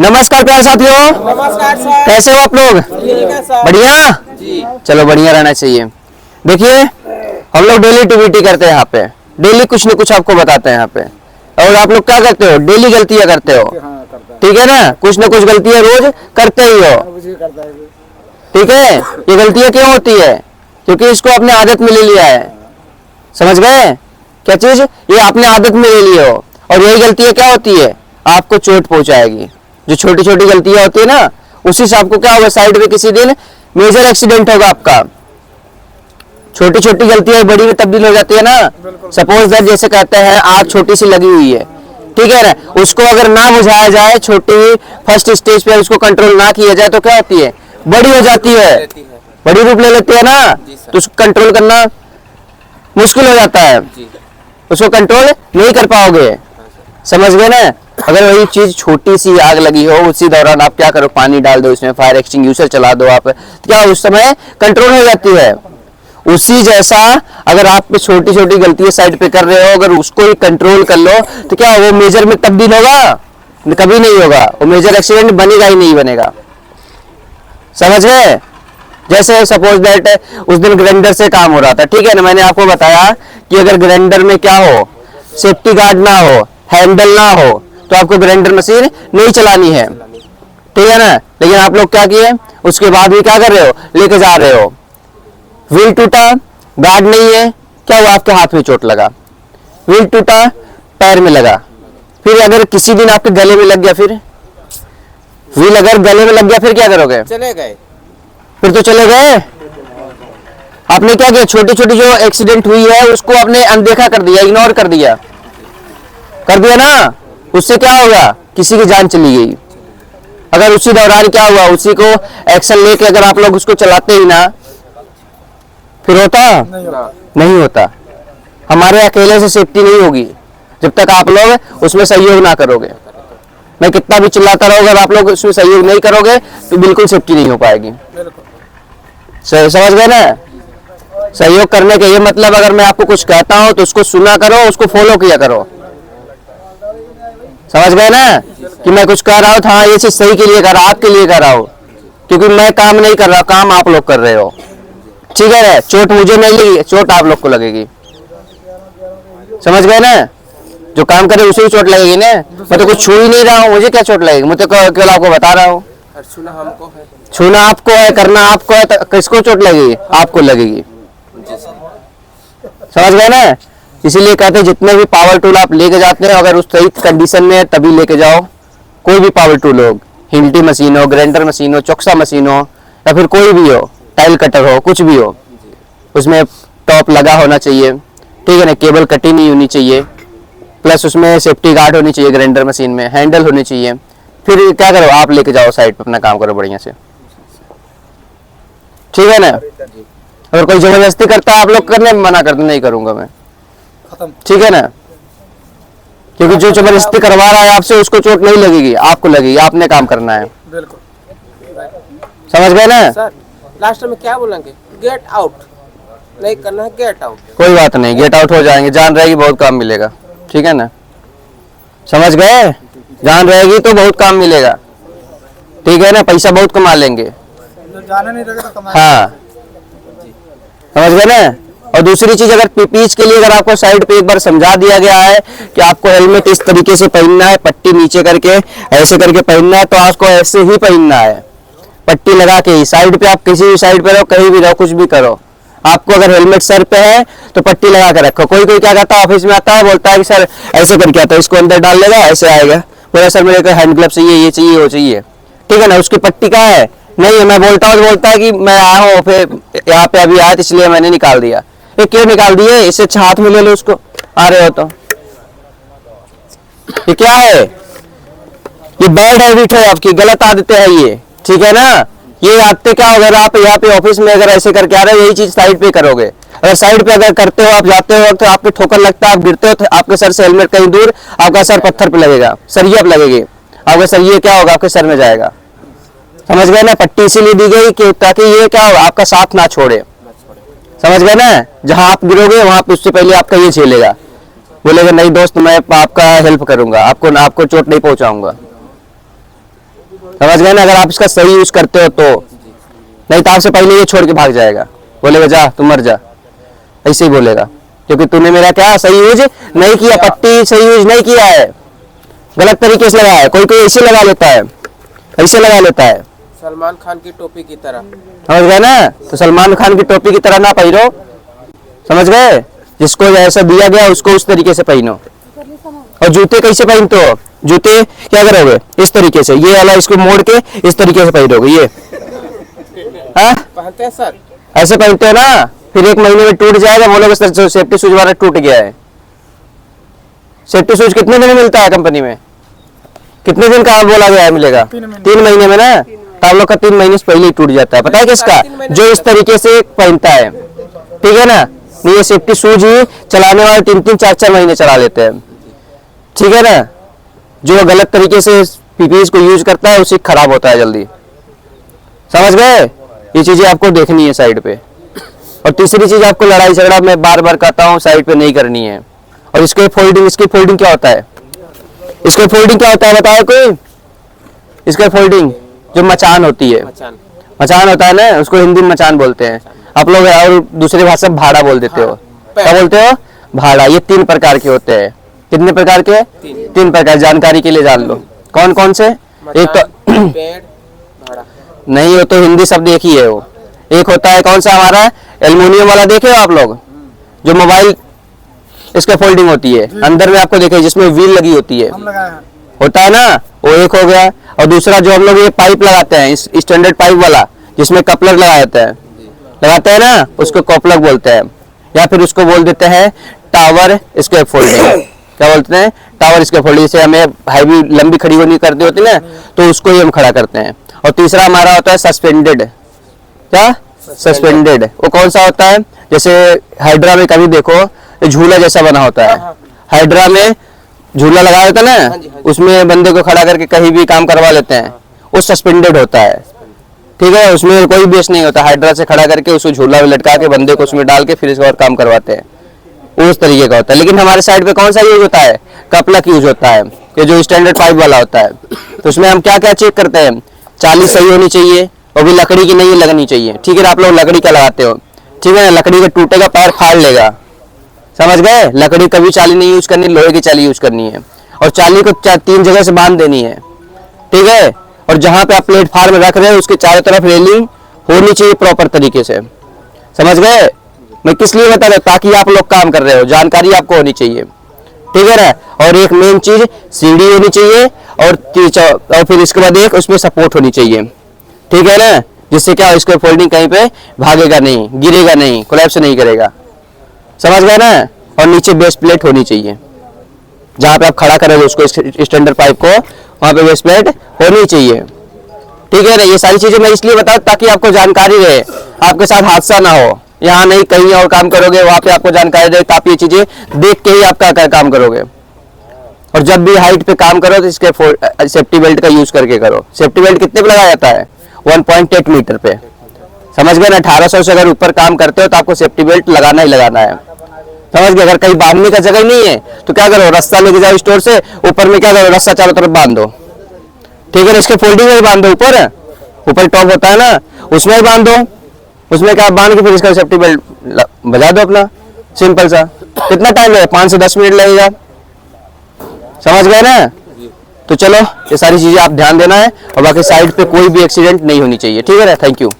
नमस्कार प्यारे साथियों। नमस्कार सर। कैसे हो आप लोग? ठीक है सर। बढ़िया जी। चलो बढ़िया रहना चाहिए। देखिए हम लोग डेली एक्टिविटी करते हैं यहाँ पे, डेली कुछ न कुछ आपको बताते हैं यहाँ पे। और आप लोग क्या करते हो? डेली गलतियां करते हो, ठीक है ना? कुछ न कुछ गलतियां रोज करते ही हो, ठीक है? ये गलतियां क्यों होती है? क्योंकि इसको अपने आदत में ले लिया है। समझ गए? क्या चीज? ये आपने आदत में ले लिए हो। और यही गलतियां क्या होती है? आपको चोट पहुंचाएगी। जो छोटी छोटी गलतियां होती है ना, उसी से आपको क्या होगा? साइड में किसी दिन मेजर एक्सीडेंट होगा आपका। छोटी छोटी गलतियां बड़ी में तब्दील हो जाती है ना। सपोज दैट जैसे कहते हैं आग छोटी सी लगी हुई है, ठीक है ना? उसको अगर ना बुझाया जाए, छोटी फर्स्ट स्टेज पे उसको कंट्रोल ना किया जाए तो क्या होती है? बड़ी हो जाती है, बड़ी रूप ले लेती है ना। तो उसको कंट्रोल करना मुश्किल हो जाता है, उसको कंट्रोल नहीं कर पाओगे। समझ गए ना? अगर वही चीज छोटी सी आग लगी हो, उसी दौरान आप क्या करो? पानी डाल दो, इसमें फायर एक्सटिंग्विशर चला दो आप, क्या उस समय कंट्रोल हो जाती है। उसी जैसा अगर आप छोटी छोटी गलतियां साइड पे कर रहे हो, अगर उसको ही कंट्रोल कर लो तो क्या वो मेजर में तब्दील होगा? कभी नहीं होगा। वो मेजर एक्सीडेंट बनेगा ही नहीं बनेगा। समझ गए? जैसे सपोज दैट उस दिन ग्राइंडर से काम हो रहा था, ठीक है ना? मैंने आपको बताया कि अगर ग्राइंडर में क्या हो, सेफ्टी गार्ड ना हो, हैंडल ना हो, तो आपको ग्राइंडर मशीन नहीं चलानी है, ठीक है ना? लेकिन आप लोग क्या किए? उसके बाद भी क्या कर रहे हो? लेके जा रहे हो। व्हील टूटा, गार्ड नहीं है, क्या हुआ? आपके हाथ में चोट लगा। व्हील टूटा, पैर में लगा। फिर अगर किसी दिन आपके गले में लग गया, फिर व्हील अगर गले में लग गया, फिर क्या करोगे? चले गए। फिर तो चले गए। आपने क्या किया? छोटी छोटी जो एक्सीडेंट हुई है उसको आपने अनदेखा कर दिया, इग्नोर कर दिया ना। उससे क्या होगा? किसी की जान चली गई। अगर उसी दौरान क्या हुआ, उसी को एक्शन लेके अगर आप लोग उसको चलाते ही ना, फिर होता नहीं होता। हमारे अकेले से सेफ्टी नहीं होगी जब तक आप लोग उसमें सहयोग ना करोगे। मैं कितना भी चिल्लाता रहूंगा, अगर आप लोग उसमें सहयोग नहीं करोगे तो बिल्कुल सेफ्टी नहीं हो पाएगी। समझ गए ना? सहयोग करने का ये मतलब, अगर मैं आपको कुछ कहता हूं तो उसको सुना करो, उसको फॉलो किया करो। समझ गए ना? कि मैं कुछ कह रहा हूं, हाँ ये चीज सही के लिए कर रहा हूं, आपके लिए कर रहा हूं, क्योंकि मैं काम नहीं कर रहा, काम आप लोग कर रहे हो, ठीक है? चोट मुझे नहीं लगी, चोट आप लोग को लगेगी। समझ गए ना? जो काम करे उसे ही चोट लगेगी ना। मैं तो कुछ छू ही नहीं रहा हूँ, मुझे क्या चोट लगेगी? मैं तो केवल आपको बता रहा हूँ। छूना हमको है, छूना आपको है, करना आपको है, तो किसको चोट लगेगी? आपको लगेगी। समझ गए ना? इसीलिए कहते हैं जितने भी पावर टूल आप लेके जाते हैं, अगर उस सही कंडीशन में है तभी लेके जाओ। कोई भी पावर टूल हो, हिल्टी मशीन हो, ग्राइंडर मशीन हो, चोक्सा मशीन हो, या फिर कोई भी हो, टाइल कटर हो, कुछ भी हो, उसमें टॉप लगा होना चाहिए, ठीक है ना? केबल कटी नहीं होनी चाहिए, प्लस उसमें सेफ्टी गार्ड होनी चाहिए, ग्राइंडर मशीन में हैंडल होनी चाहिए। फिर क्या करो? आप लेके जाओ साइड पे, अपना काम करो बढ़िया से, ठीक है ना? अगर कोई जबरदस्ती करता है, आप लोग करने में मना करते, नहीं करूंगा मैं, ठीक है ना? क्योंकि जो जबरदस्ती करवा रहा है आपसे, उसको चोट नहीं लगेगी, आपको लगेगी। आपने काम करना है। समझ गए ना? सर लास्ट में क्या बोलेंगे? गेट आउट नहीं करना है, गेट आउट। कोई बात नहीं, गेट आउट हो जाएंगे, जान रहेगी बहुत काम मिलेगा, ठीक है ना? समझ गए? जान रहेगी तो बहुत काम मिलेगा, ठीक है ना? पैसा बहुत कमा लेंगे। जाने नहीं लगे तो हाँ, समझ गए ना? और दूसरी चीज, अगर पीच के लिए अगर आपको साइड पे एक बार समझा दिया गया है कि आपको हेलमेट इस तरीके से पहनना है, पट्टी नीचे करके ऐसे करके पहनना है, तो आपको ऐसे ही पहनना है, पट्टी लगा के ही। साइड पे आप किसी भी साइड पे रहो, कहीं भी रहो, कुछ भी करो, आपको अगर हेलमेट सर पे है तो पट्टी लगा के रखो। कोई कोई क्या करता है, ऑफिस में आता है, बोलता है कि सर ऐसे करके आता है, इसको अंदर डाल लेगा, ऐसे आएगा, बोला सर मेरे को हैंड ग्लव चाहिए, ये चाहिए, वो चाहिए, ठीक है ना? उसकी पट्टी कहाँ है? नहीं है। मैं बोलता हूँ, बोलता है कि मैं आया हूँ, फिर यहाँ पे अभी आया इसलिए मैंने निकाल दिया। ये क्यों निकाल दिए? इसे हाथ में ले लो उसको, आ रहे हो तो। ये क्या है? ये बैड हैबिट है आपकी, गलत आदतें है ये, ठीक है ना? ये आदतें क्या, अगर आप यहाँ पे ऑफिस में अगर ऐसे करके आ रहे हो, यही चीज साइड पे करोगे। अगर साइड पे अगर करते हो, आप जाते हो तो आपके ठोकर लगता है, आप गिरते हो तो आपके सर से हेलमेट कहीं दूर, आपका सर पत्थर पे लगेगा, सरिया पे लगेगी, आपका सर ये क्या होगा? आपके सर में जाएगा। समझ गए ना? पट्टी इसीलिए दी गई कि ताकि ये क्या होगा? आपका साथ ना छोड़े। समझ गए ना? जहां आप गिरोगे वहां पे उससे पहले आपका ये झेलेगा, बोलेगा नहीं दोस्त मैं आपका हेल्प करूंगा, आपको चोट नहीं पहुंचाऊंगा। समझ गए ना, अगर आप इसका सही यूज करते हो तो, नहीं तो आपसे पहले ये छोड़ के भाग जाएगा, बोलेगा जा तुम मर जा, ऐसे ही बोलेगा, क्योंकि तूने मेरा क्या सही यूज नहीं किया, पट्टी सही यूज नहीं किया है, गलत तरीके से लगाया है। कोई कोई ऐसे लगा लेता है, ऐसे लगा लेता है, सलमान खान की टोपी की तरह। समझ गए ना, तो सलमान खान की टोपी की तरह ना पहनो, समझ गए, जिसको जैसा दिया गया उसको उस तरीके से पहनो। और जूते कैसे पहनते हो, जूते क्या करोगे, इस तरीके से, ये वाला इसको मोड़ के इस तरीके से पहनोगे, ये हाँ पहनते हैं सर। ऐसे पहनते हो ना, फिर 1 महीने में टूट जाएगा, बोलोगे सर सेफ्टी शूज वाला टूट गया है। सेफ्टी शूज कितने दिन में मिलता है कंपनी में, कितने दिन का बोला गया है मिलेगा, 3 महीने में ना, तो आप लोग का 3 महीने से पहले ही टूट जाता है। पता है किसका, जो इस तरीके से पहनता है, ठीक है ना, नहीं ये सेफ्टी शूज ही चलाने वाले 3-3, 4-4 महीने चला लेते हैं, ठीक है ना। जो गलत तरीके से पीपीई को यूज करता है उसी खराब होता है जल्दी, समझ गए। ये चीजें आपको देखनी है साइड पे। और तीसरी चीज, आपको लड़ाई झगड़ा मैं बार बार कहता हूँ साइड पे नहीं करनी है। और इसके फोल्डिंग, इसकी फोल्डिंग क्या होता है, इसके फोल्डिंग क्या होता है बताओ कोई, इसके फोल्डिंग जो मचान होती है, मचान। मचान होता है ना, उसको हिंदी में मचान बोलते हैं, आप लोग और दूसरी भाषा में भाड़ा बोल देते हो, क्या बोलते हो, भाड़ा। ये 3 प्रकार के होते हैं, कितने प्रकार के, 3 प्रकार, जानकारी के लिए जान लो कौन कौन से। एक तो पेड़, भाड़ा। नहीं, वो तो हिंदी शब्द एक ही है वो। एक होता है कौन सा हमारा एल्युमिनियम वाला, देखे हो आप लोग, जो मोबाइल इसके फोल्डिंग होती है, अंदर में आपको देखे जिसमें व्हील लगी होती है, होता है ना, वो एक हो गया। और दूसरा जो हम लोग ये पाइप लगाते हैं, इस स्टैंडर्ड पाइप वाला जिसमें कपलर लगाते हैं ना, उसको कपलर बोलते हैं, या फिर उसको बोल देते हैं टावर स्केप फोल्डिंग। क्या बोलते हैं, टावर स्केप फोल्डिंग। जैसे हमें हैवी लंबी खड़ी होनी करती होती है ना, तो उसको ही हम खड़ा करते हैं। और तीसरा हमारा होता है सस्पेंडेड, क्या सस्पेंडेड, वो कौन सा होता है, जैसे हाइड्रा में कभी देखो झूला जैसा बना होता है, हाइड्रा में झूला लगा देता है ना, उसमें बंदे को खड़ा करके कहीं भी काम करवा लेते हैं, वो सस्पेंडेड होता है, ठीक है। उसमें कोई बेस नहीं होता, हाइड्रा से खड़ा करके उसको झूला में लटका के बंदे को उसमें डाल के फिर इसका और काम करवाते हैं, उस तरीके का होता है। लेकिन हमारे साइड पे कौन सा यूज होता है, कपलक यूज होता है, ये जो स्टैंडर्ड पाइप वाला होता है। तो उसमें हम क्या क्या चेक करते हैं, चाली सही होनी चाहिए, और भी लकड़ी की नहीं लगनी चाहिए, ठीक है। आप लोग लकड़ी का लगाते हो, ठीक है, लकड़ी का टूटेगा पैर फाड़ लेगा, समझ गए। लकड़ी कभी चाली नहीं यूज करनी, लोहे की चाली यूज करनी है। और चाली को 3 जगह से बांध देनी है, ठीक है। और जहां पे आप प्लेटफार्म रख रहे हो उसके चारों तरफ रेलिंग होनी चाहिए प्रॉपर तरीके से, समझ गए। मैं किस लिए बता रहा हूं, ताकि आप लोग काम कर रहे हो, जानकारी आपको होनी चाहिए, ठीक है ना। और एक मेन चीज सीढ़ी होनी चाहिए, और फिर इसके बाद एक उसमें सपोर्ट होनी चाहिए, ठीक है ना, जिससे क्या इसको फोल्डिंग कहीं पे भागेगा नहीं, गिरेगा नहीं, कोलैप्स नहीं करेगा, समझ गए ना। और नीचे बेस प्लेट होनी चाहिए, जहां पे आप खड़ा करोगे उसको स्टैंडर्ड पाइप को, वहां पे बेस प्लेट होनी चाहिए, ठीक है ना। ये सारी चीजें मैं इसलिए बताऊं ताकि आपको जानकारी रहे, आपके साथ हादसा ना हो, यहाँ नहीं कहीं और काम करोगे, वहां पे आपको जानकारी रहे, तो आप ये चीजें देख के ही आप क्या काम करोगे। और जब भी हाइट पे काम करो तो इसके सेफ्टी बेल्ट का यूज करके करो। सेफ्टी बेल्ट कितने पे लगाया जाता है, 1.8 मीटर पे, समझ गए ना। 1800 से अगर ऊपर काम करते हो तो आपको सेफ्टी बेल्ट लगाना ही लगाना है, समझ गए। अगर कहीं बांधने का जगह नहीं है तो क्या करो, रस्सा लेके जाओ स्टोर से, ऊपर में क्या करो, रस्सा चारों तरफ बांध दो, ठीक है ना। इसके फोल्डिंग में ही बांध दो, ऊपर टॉप होता है ना, उसमें ही बांध दो, उसमें क्या बांध के फिर इसका सेफ्टी बेल्ट बजा दो अपना, सिंपल सा। कितना टाइम लगेगा, 5 से 10 मिनट लगेगा, समझ गए ना। तो चलो ये सारी चीजें आप ध्यान देना है, और बाकी साइड पे कोई भी एक्सीडेंट नहीं होनी चाहिए, ठीक है ना। Thank you.